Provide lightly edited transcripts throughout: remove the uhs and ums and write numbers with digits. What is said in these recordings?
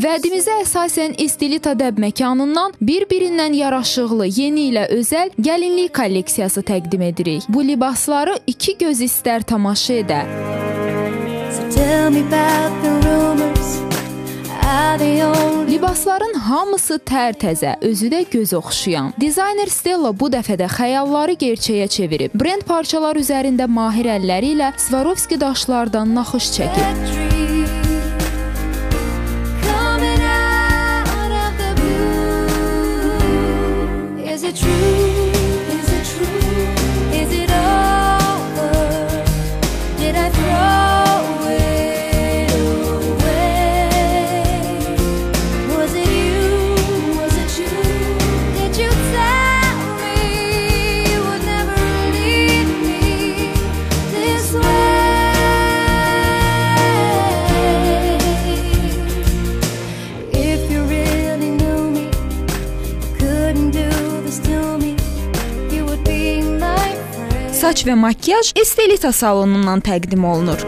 Vədimizə əsasən Estelita Dəb məkanından bir-birindən yaraşıqlı, yeni ilə özəl gəlinlik kolleksiyası təqdim edirik. Bu libasları iki göz istər tamaşa edə. Libasların hamısı tərtəzə, özü də göz oxşayan. Dizayner Stella bu dəfə də xəyalları gerçəyə çevirib. Brend parçalar üzərində mahir əlləri ilə Swarovski daşlardan naxış çəkib. Saç və makyaj Estelita salonundan təqdim olunur.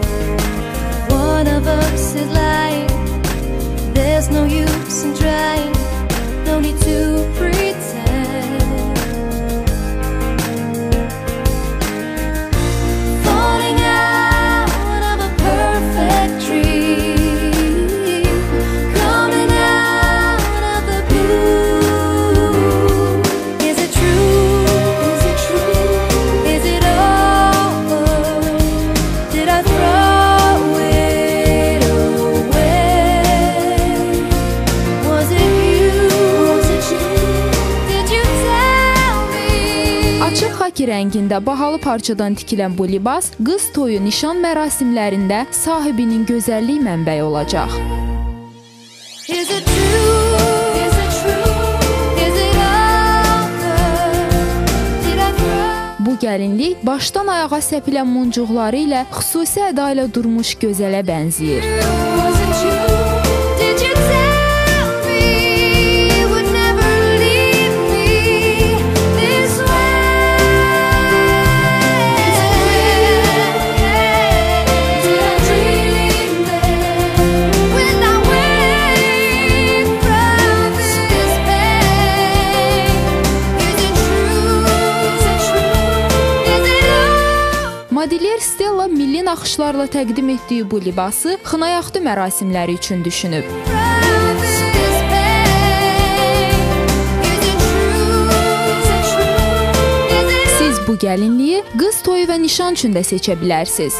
Xaki rəngində bahalı parçadan tikilən bu libas qız toyu nişan mərasimlərində sahibinin gözəllik mənbəyi olacaq. Bu gəlinlik başdan ayağa səpilən muncuqları ilə xüsusi əda ilə durmuş gözələ bənzəyir. Modelier Stella milli naxışlarla təqdim etdiyi bu libası xınayaxtı mərasimləri üçün düşünüb. Siz bu gəlinliyi qız toyu və nişan üçün də seçə bilərsiniz.